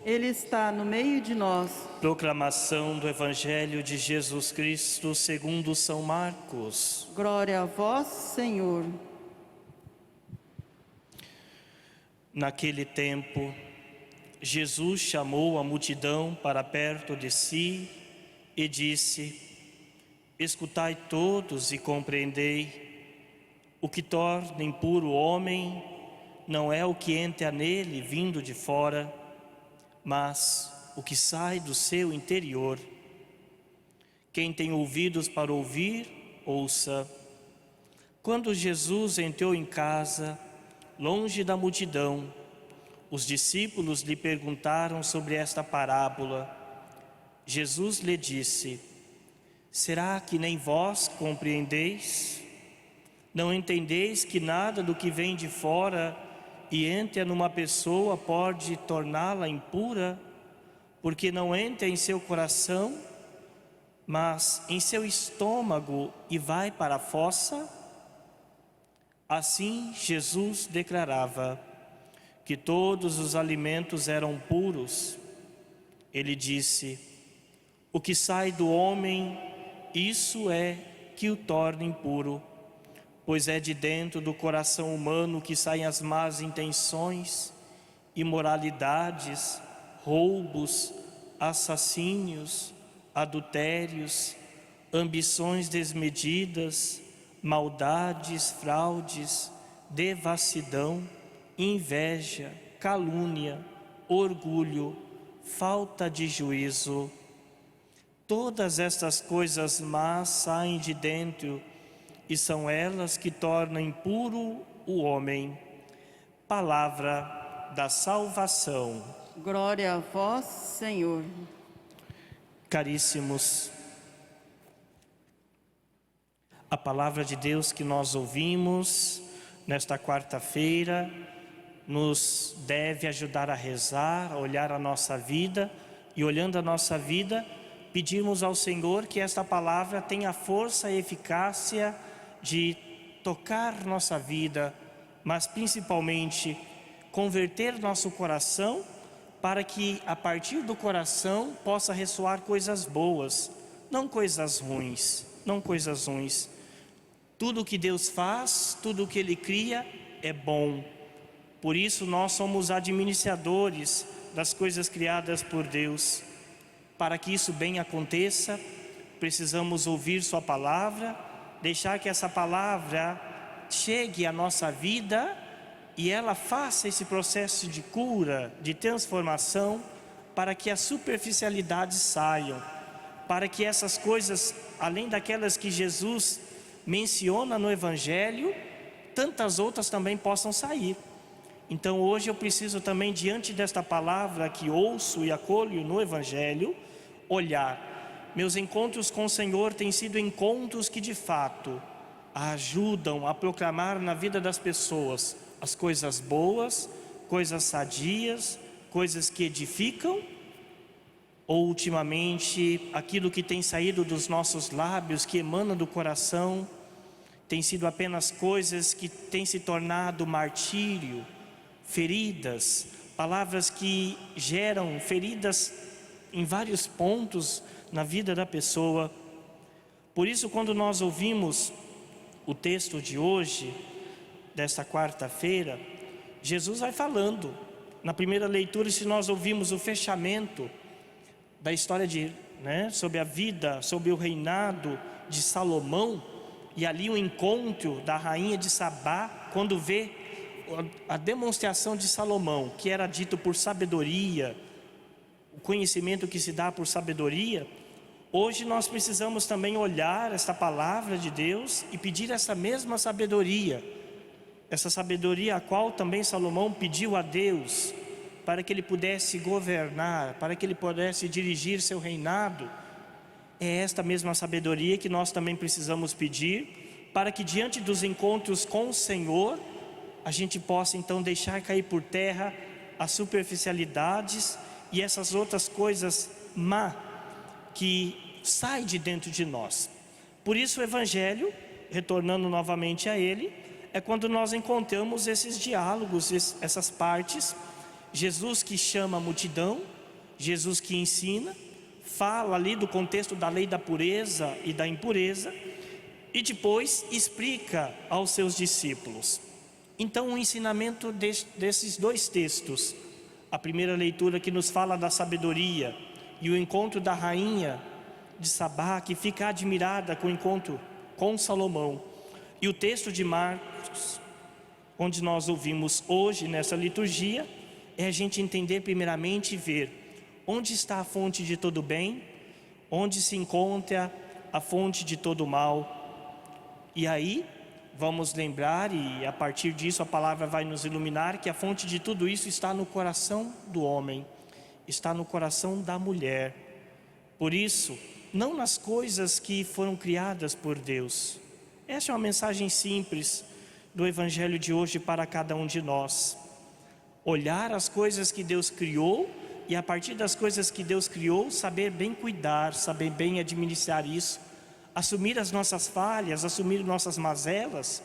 Ele está no meio de nós. Proclamação do Evangelho de Jesus Cristo segundo São Marcos. Glória a vós, Senhor. Naquele tempo, Jesus chamou a multidão para perto de si e disse: Escutai todos e compreendei. O que torna impuro o homem não é o que entra nele vindo de fora, mas o que sai do seu interior. Quem tem ouvidos para ouvir, ouça. Quando Jesus entrou em casa, longe da multidão, os discípulos lhe perguntaram sobre esta parábola. Jesus lhe disse: Será que nem vós compreendeis? Não entendeis que nada do que vem de fora e entra numa pessoa pode torná-la impura, porque não entra em seu coração, mas em seu estômago e vai para a fossa? Assim Jesus declarava que todos os alimentos eram puros. Ele disse: o que sai do homem, isso é que o torna impuro, pois é de dentro do coração humano que saem as más intenções, imoralidades, roubos, assassínios, adultérios, ambições desmedidas, maldades, fraudes, devassidão, inveja, calúnia, orgulho, falta de juízo. Todas estas coisas más saem de dentro e são elas que tornam impuro o homem. Palavra da salvação. Glória a vós, Senhor. Caríssimos, a palavra de Deus que nós ouvimos nesta quarta-feira nos deve ajudar a rezar, a olhar a nossa vida e, olhando a nossa vida, pedimos ao Senhor que esta palavra tenha força e eficácia de tocar nossa vida, mas principalmente converter nosso coração, para que a partir do coração possa ressoar coisas boas, não coisas ruins, não coisas ruins. Tudo o que Deus faz, tudo o que Ele cria é bom. Por isso nós somos administradores das coisas criadas por Deus. Para que isso bem aconteça, precisamos ouvir Sua palavra, deixar que essa palavra chegue à nossa vida e ela faça esse processo de cura, de transformação, para que as superficialidades saiam, para que essas coisas, além daquelas que Jesus menciona no Evangelho, tantas outras também possam sair. Então hoje eu preciso também, diante desta palavra que ouço e acolho no Evangelho, olhar. Meus encontros com o Senhor têm sido encontros que de fato ajudam a proclamar na vida das pessoas as coisas boas, coisas sadias, coisas que edificam, ou ultimamente aquilo que tem saído dos nossos lábios, que emana do coração, tem sido apenas coisas que têm se tornado martírio, feridas, palavras que geram feridas em vários pontos na vida da pessoa. Por isso, quando nós ouvimos o texto de hoje, desta quarta-feira, Jesus vai falando. Na primeira leitura, se nós ouvimos o fechamento da história sobre a vida, sobre o reinado de Salomão, e ali o encontro da rainha de Sabá, quando vê a demonstração de Salomão, que era dito por sabedoria, o conhecimento que se dá por sabedoria. Hoje nós precisamos também olhar esta palavra de Deus e pedir essa mesma sabedoria, essa sabedoria a qual também Salomão pediu a Deus, para que ele pudesse governar, para que ele pudesse dirigir seu reinado. É esta mesma sabedoria que nós também precisamos pedir, para que diante dos encontros com o Senhor, a gente possa então deixar cair por terra as superficialidades e essas outras coisas má que saem de dentro de nós. Por isso o Evangelho, retornando novamente a ele, é quando nós encontramos esses diálogos, essas partes Jesus que chama a multidão, Jesus que ensina, fala ali do contexto da lei da pureza e da impureza, e depois explica aos seus discípulos. Então o ensinamento desses dois textos, a primeira leitura que nos fala da sabedoria e o encontro da rainha de Sabá, que fica admirada com o encontro com Salomão, e o texto de Marcos, onde nós ouvimos hoje nessa liturgia, é a gente entender primeiramente e ver onde está a fonte de todo bem, onde se encontra a fonte de todo mal. E aí vamos lembrar, e a partir disso a palavra vai nos iluminar, que a fonte de tudo isso está no coração do homem, está no coração da mulher. Por isso, não nas coisas que foram criadas por Deus. Essa é uma mensagem simples do Evangelho de hoje para cada um de nós. Olhar as coisas que Deus criou e a partir das coisas que Deus criou, saber bem cuidar, saber bem administrar isso, assumir as nossas falhas, assumir nossas mazelas,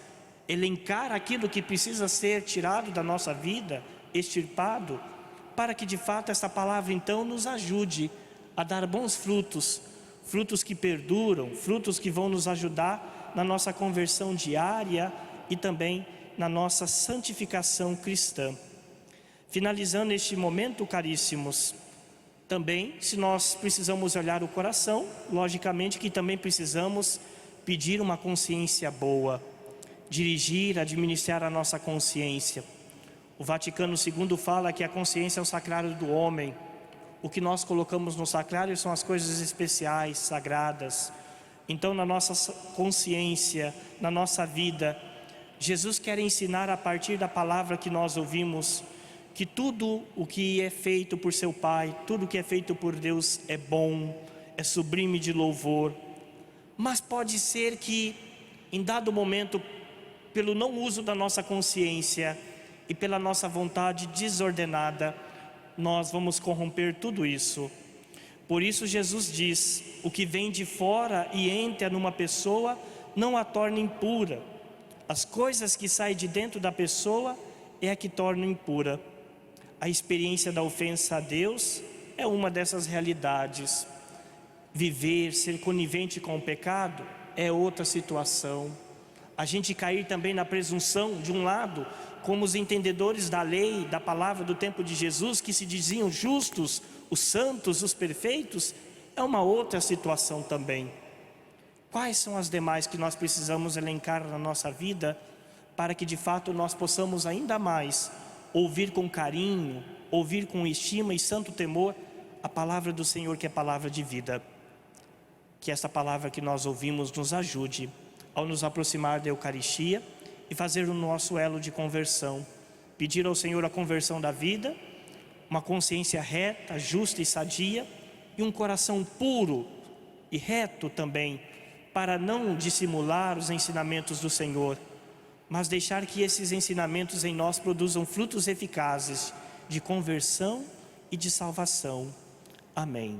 elencar aquilo que precisa ser tirado da nossa vida, extirpado, para que de fato essa palavra então nos ajude a dar bons frutos, frutos que perduram, frutos que vão nos ajudar na nossa conversão diária e também na nossa santificação cristã. Finalizando este momento, caríssimos, também, se nós precisamos olhar o coração, logicamente que também precisamos pedir uma consciência boa, dirigir, administrar a nossa consciência. O Vaticano II fala que a consciência é o sacrário do homem. O que nós colocamos no sacrário são as coisas especiais, sagradas. Então, na nossa consciência, na nossa vida, Jesus quer ensinar a partir da palavra que nós ouvimos, que tudo o que é feito por seu Pai, tudo o que é feito por Deus é bom, é sublime de louvor. Mas pode ser que, em dado momento, pelo não uso da nossa consciência e pela nossa vontade desordenada, nós vamos corromper tudo isso. Por isso Jesus diz, o que vem de fora e entra numa pessoa, não a torna impura. As coisas que saem de dentro da pessoa é a que tornam impura. A experiência da ofensa a Deus é uma dessas realidades. Viver, ser conivente com o pecado é outra situação. A gente cair também na presunção, de um lado, como os entendedores da lei, da palavra do tempo de Jesus, que se diziam justos, os santos, os perfeitos, é uma outra situação também. Quais são as demais que nós precisamos elencar na nossa vida, para que de fato nós possamos ainda mais ouvir com carinho, ouvir com estima e santo temor a palavra do Senhor, que é palavra de vida. Que essa palavra que nós ouvimos nos ajude ao nos aproximar da Eucaristia e fazer o nosso elo de conversão. Pedir ao Senhor a conversão da vida, uma consciência reta, justa e sadia, e um coração puro e reto também, para não dissimular os ensinamentos do Senhor, mas deixar que esses ensinamentos em nós produzam frutos eficazes de conversão e de salvação. Amém.